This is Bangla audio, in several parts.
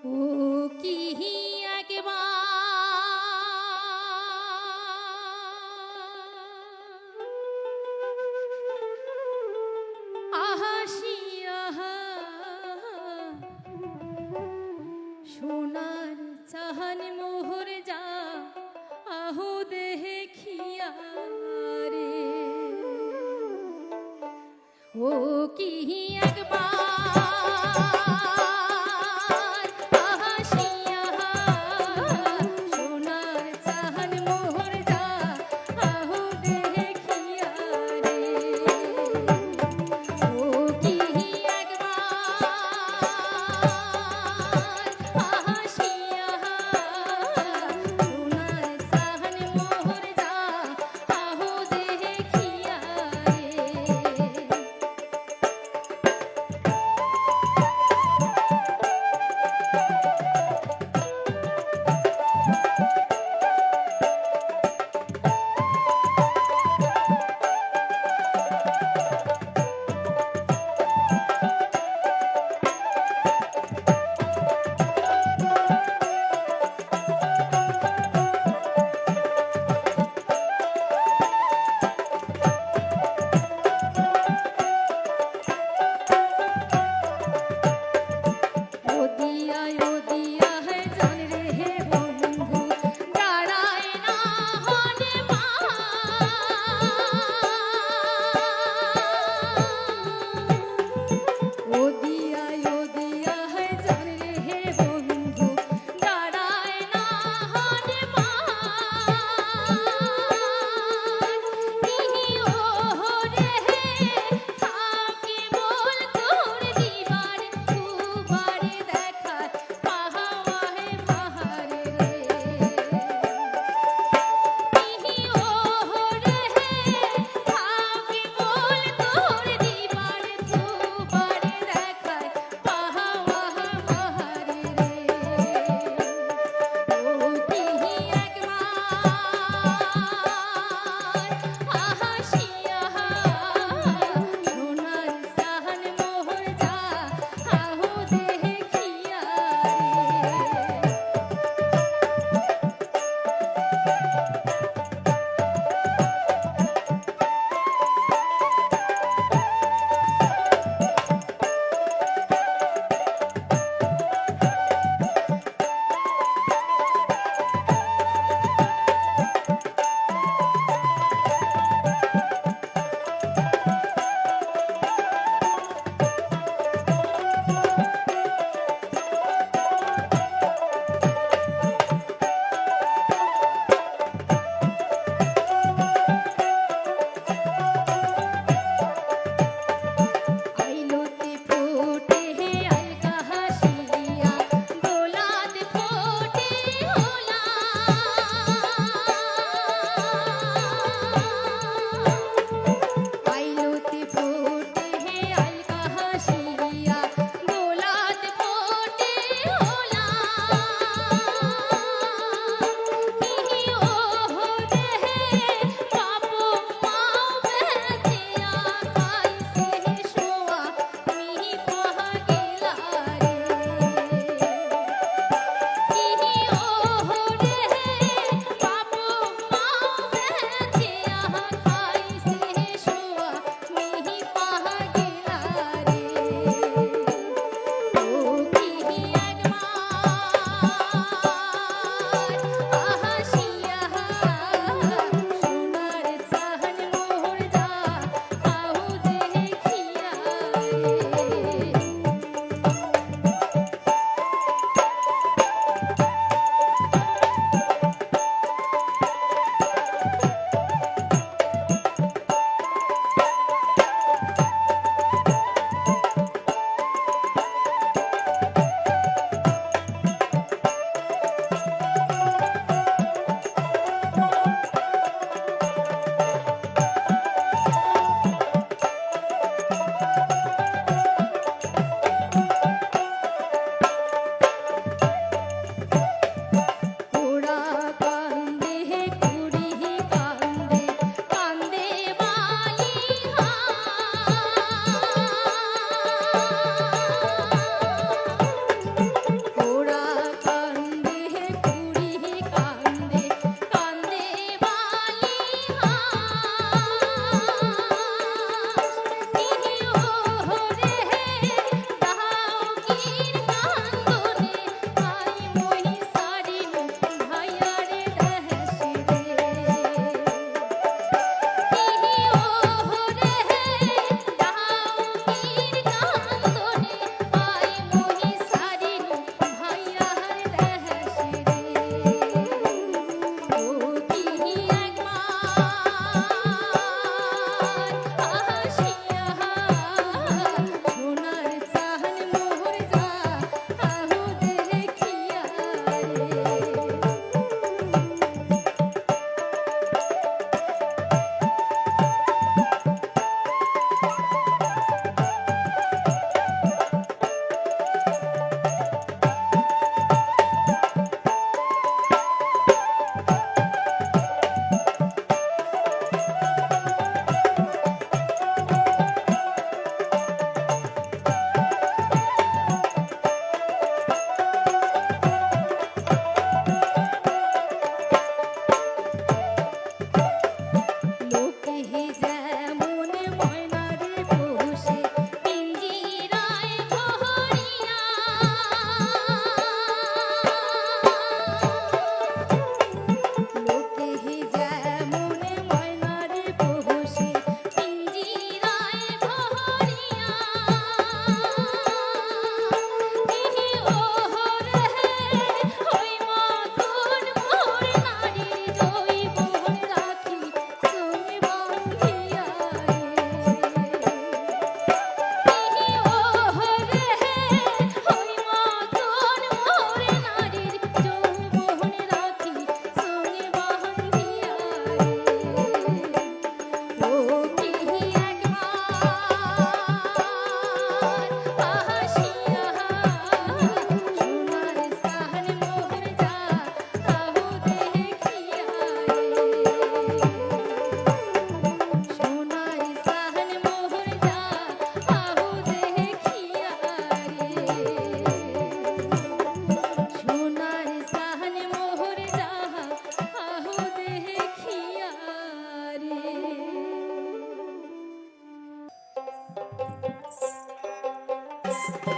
ও কি একবার আহাসিয়া সোনার চাহান মোহর যা আহো দেখিয়া রে ও কি একবার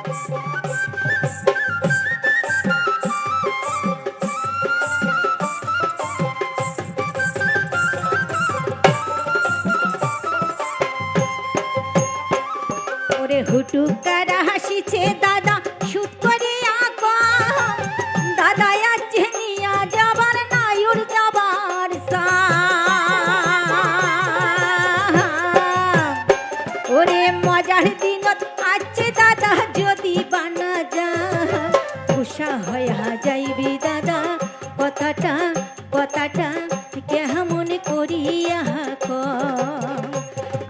ওরে হুটুকারা হাসিছে দাদা শুট করে আঁকা দাদা আছে নিয়া যাবার নায়ুর যাবার সা ওরে মজার দিনত আছে দাদা যদি বানা যা উষা হয়া যাইবি দাদা কথাটা কথাটা কেমন করিয়া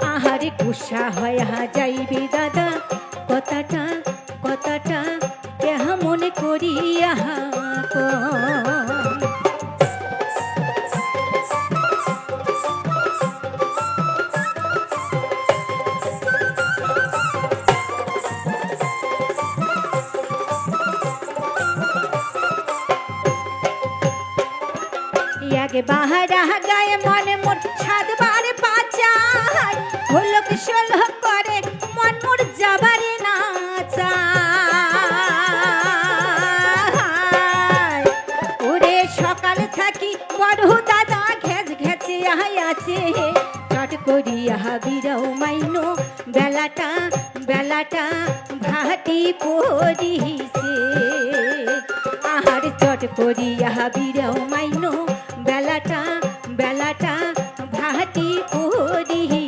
আহারে কুষা হয়া যাইবি দাদা কথাটা কথাটা কেমন করিয়া এক বাহারা গায়ে মনে মোর সাতবার পাচার হলক সলহ করে মন মোর যাবারে না চায় ওরে সকাল থাকি বড় দাদা ঘেজ ঘেছে আছে চট করিয়া বিরাও মাইনো বেলাটা বেলাটা ভাটি পড়িছে আহার চট করিয়া বিরাও মাইনো বেলাটা বেলাটা ভাটি পড়িছে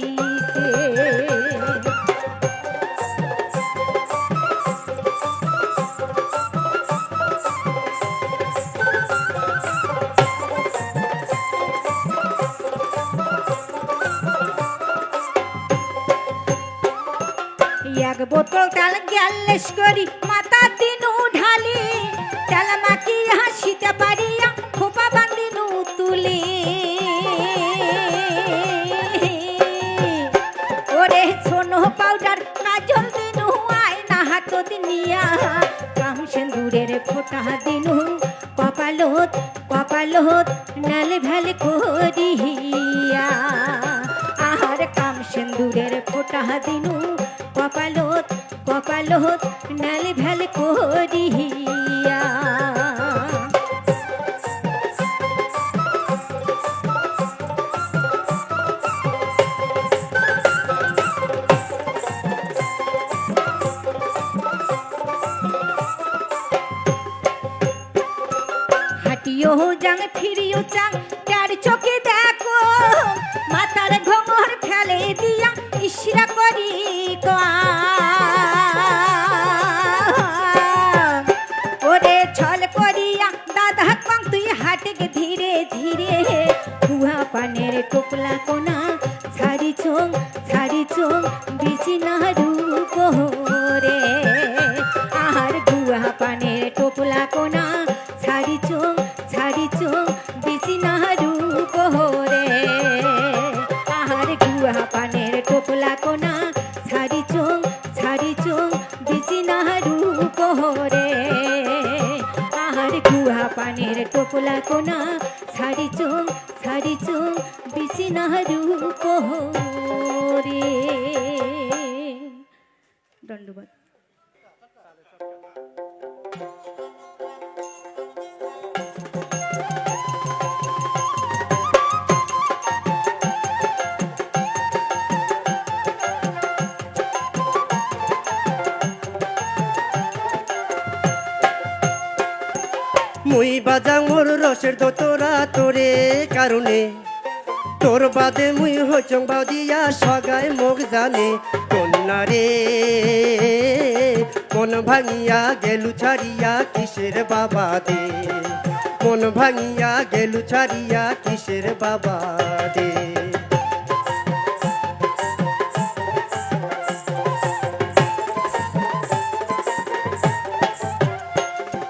এক বোতল কাল গ্যালেস করি মাথা দিনু ঢালি তেল মাকি হাসিতে পারিয়া খোপা বান্দিনু তুলি ওরে সোনো পাউডার কাজল দিনু আয়না হাত দিনিয়া কাম সিন্দুরের ফোঁটা দিনু কপালত কপালত নাল ভেল করিয়া আহার কাম সিন্দুরের ফোঁটা দিনু কপালত কপালত নাল ভেল করিয়া হাটিও যাং ফিরিও চাং তার চোখে দেখো মাথার ঘোঙর ফেলে দিয়া ইশরা করি ওরে ছল করিয়া দাদা কং তুই হাটকে ধীরে ধীরে গুহা পানের টোপলা কোনা ছাড়ি চোং বিচি না রূপ রে আহার গুহা পানের টোপলা কোনা ছাড়ি চোং বিচি না রূপ রে আহার গুহা পানের টোপলা কোনা ছাড়ি চোং বিচি না রূপ রে আহার গুহা পানের টোপলা কোনা ছাড়ি চোং বিচি না রূপ রে ধন্যবাদ মুই বাজাং মোর রসের দোতরা তোরে কারণে তোর বাদে মুই হইচং বাউদিয়া সগাই মোক জানে কন্যা রে মন ভাঙিয়া গেলু ছাড়িয়া কিসের বাবা দে মন ভাঙিয়া গেলু ছাড়িয়া কিসের বাবা দে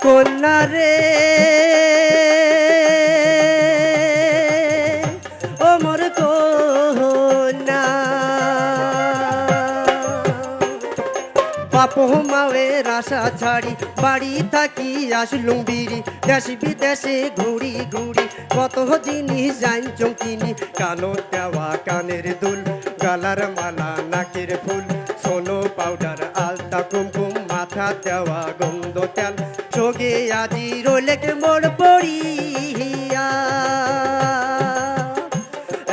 কন্যা রে ও মোর কন্যা বাপ মাওয়ের আশা ছাড়ি বাড়ি থাকি আসলুম বিড়ি দেশ বিদেশে ঘুরি ঘুরি কত জিনিস জানচং কিনি কালো দেওয়া কানের দুল গালার মালা নাকের ফুল সোনো পাউডার আলতা কুমকুম মাথা দেওয়া গন্ধ তেল সগে আজি রোলেক মোড় পড়িয়া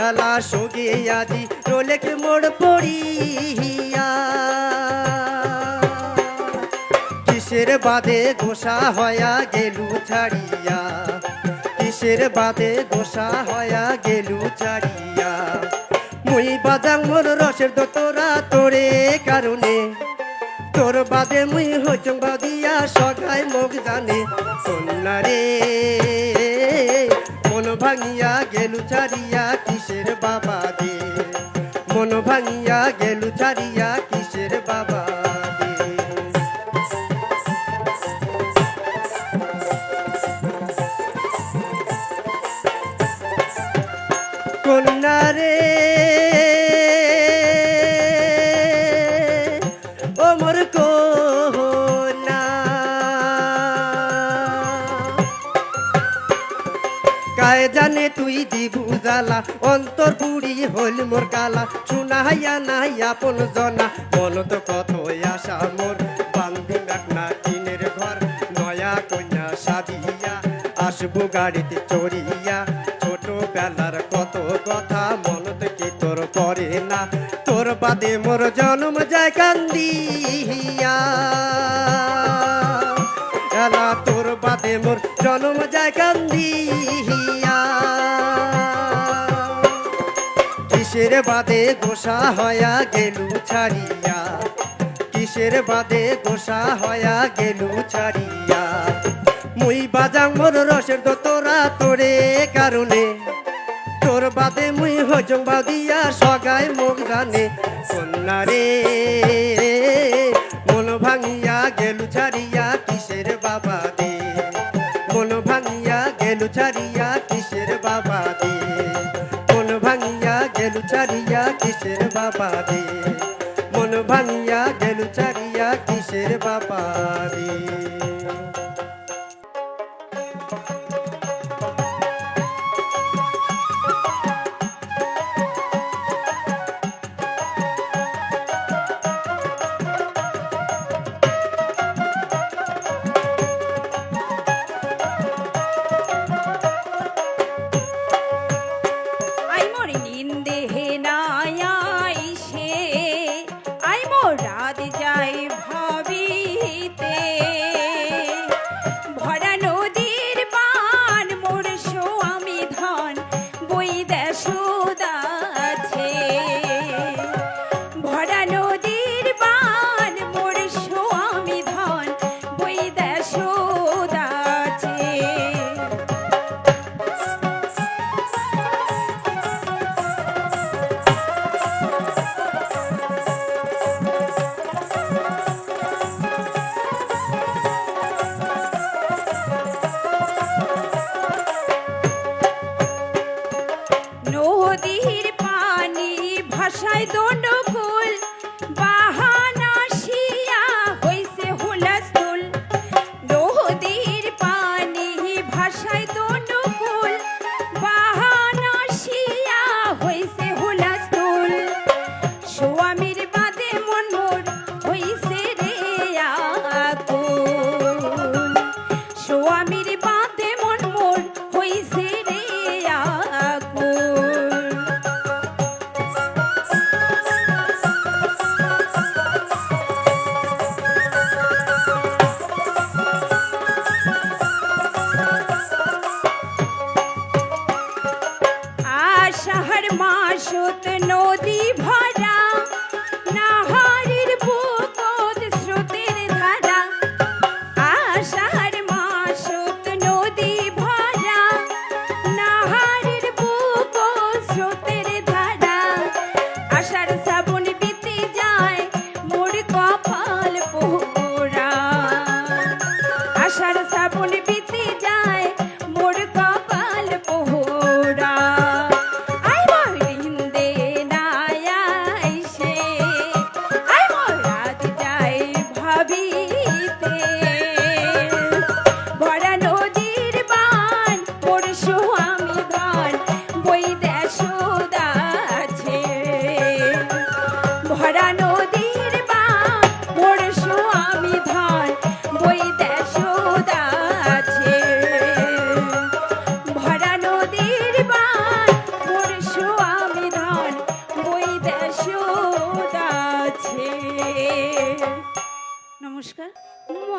এলা সগে আজি রোলেক মোড় পড়িয়া কিসের বাদে গোসা হয়া গেলু ছাড়িয়া কিসের বাদে গোসা হয়া গেলু ছাড়িয়া মুই বাজাং মোর রসের দোতরা তোরে কারণে তোর বাদে মুই হইচং বাদিয়া সগায় মুখ জানে কন্যা রে মন ভাঙিয়া গেলু ছাড়িয়া কিসের বাবা দে মন ভাঙিয়া গেলু ছাড়িয়া কিসের বাবা দে কন্যা রে ও মোর কন্যা কায় জানে তুই দিবু জ্বালা অন্তর পুরি হইল মোর কালা শুনাইয়া নাই আপন জনা মন তো কত আশা মোর বান্ধি না টিনের ঘর নয়া কন্যা সাদিয়া আসবো গাড়িতে চড়িয়া ছোট বেলার কত কথা মন থেকে তোর পরে না তোর বাদে মোর জন্ম যায় কান্দিয়া এলা তোর বাদে মোর জন্ম যায় কান্দিয়া কিসের বাদে গোসা হয়া গেলু ছাড়িয়া কিসের বাদে গোসা হয়া গেলু ছাড়িয়া মুই বাজাং মোর রসের দোতরা তোরে কারণে তোর বাদে মুই হইচং বাদিয়া সগায় মুখ জানে কন্যা রে মন ভাঙিয়া গেলু ছাড়িয়া কিসের বাবা দে মন ভাঙিয়া গেলু ছাড়িয়া কিসের বাবা দে মন ভাঙিয়া গেলু ছাড়িয়া কিসের বাবা দে মন ভাঙিয়া গেলু ছাড়িয়া কিসের বাবা দে I more নিন্দে hey নায়াই say I মোর রাত যাই ভাবিতে ভরা নদীর পান মোর স্বামী ধন বই দেশুদাছে ভরা নদীর পান মোর স্বামী ধন বই দেশুদাছে নদীর পানি ভাষায় দণ্ডকুল বাহানা শিয়া হইছে হুলস্থুল নদীর পানি ভাষায় দণ্ডকুল বাহানা শিয়া হইছে হুলস্থুল স্বামীর বাদে মন মোর হইছে রে আকুল স্বামীর বাদে মন মোর হইছে রে আকুল আষাঢ় মাসত নদী ভরা নাহারের বুকত স্রোতের ধারা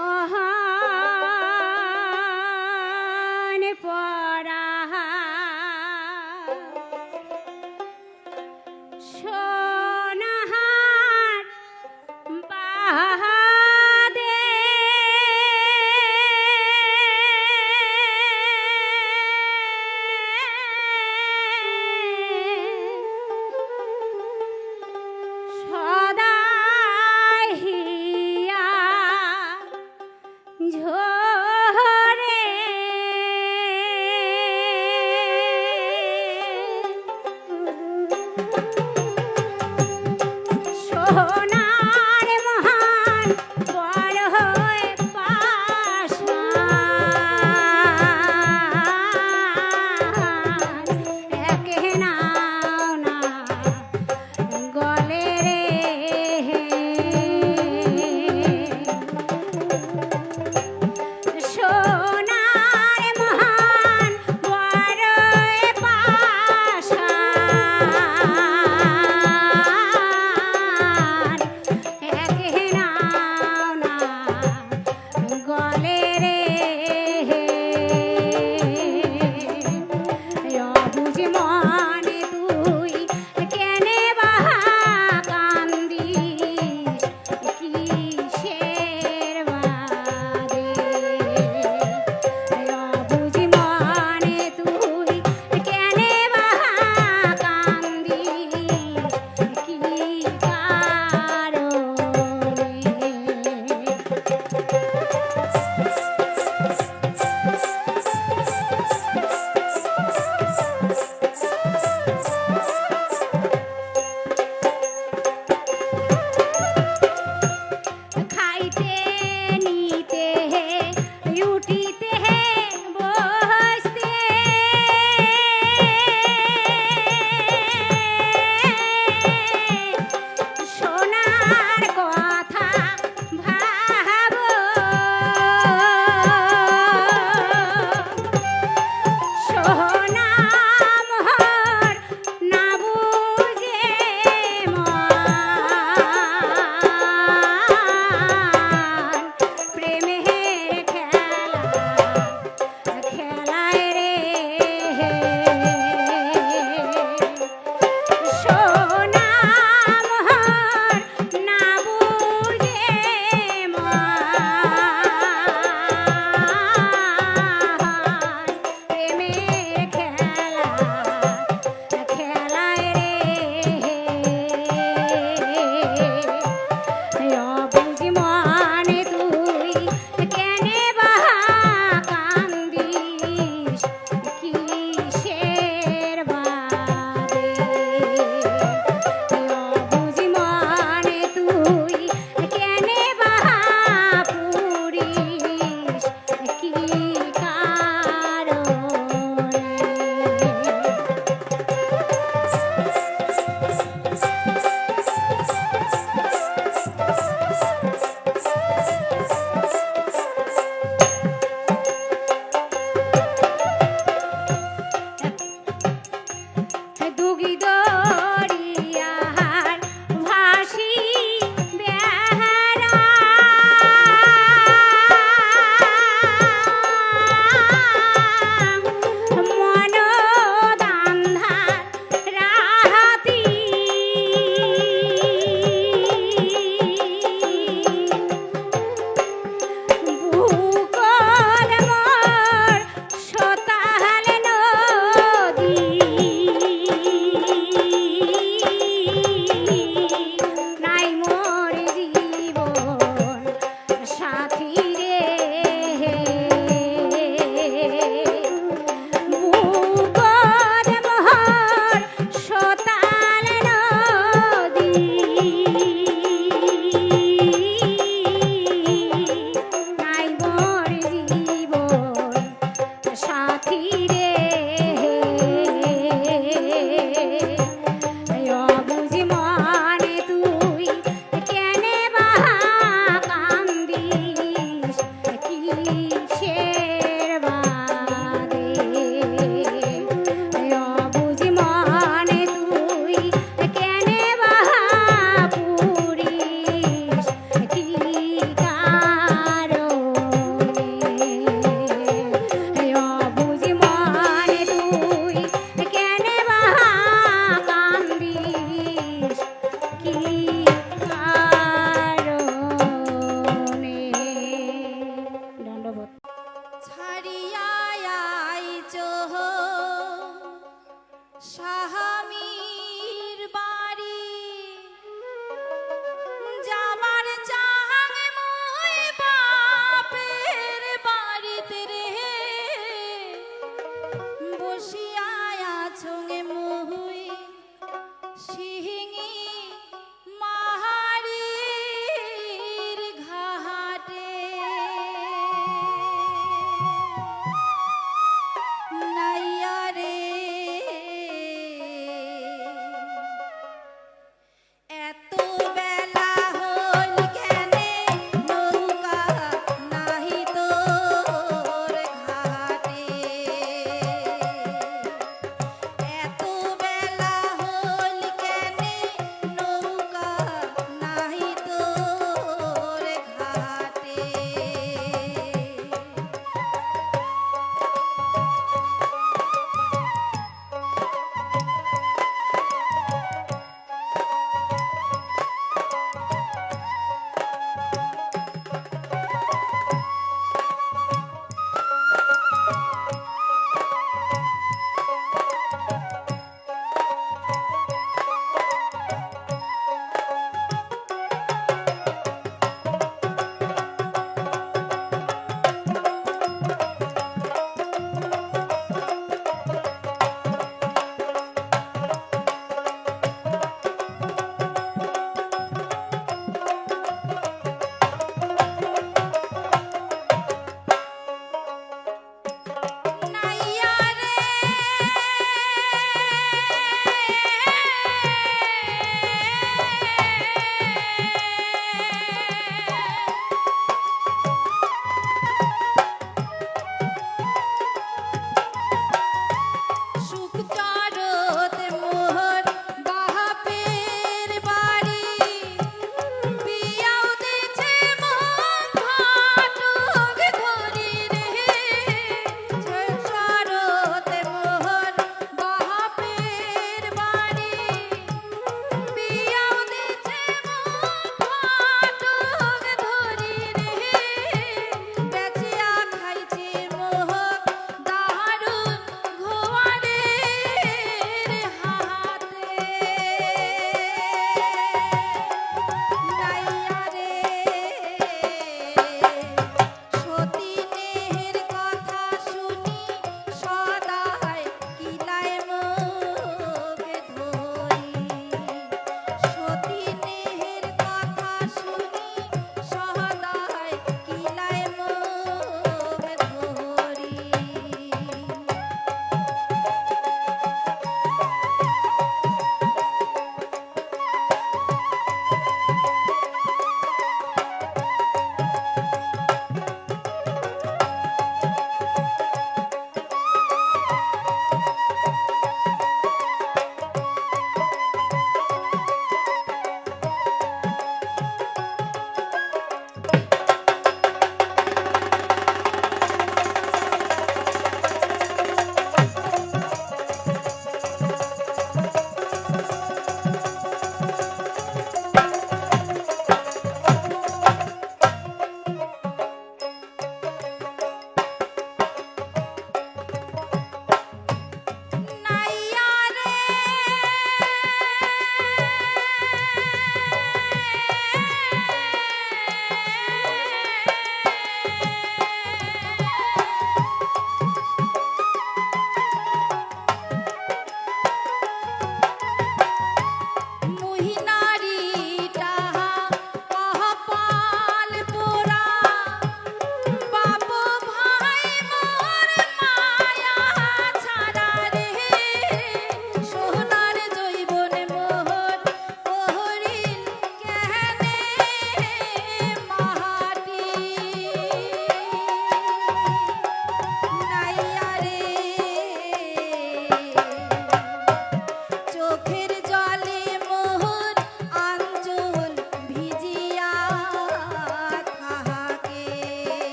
মহা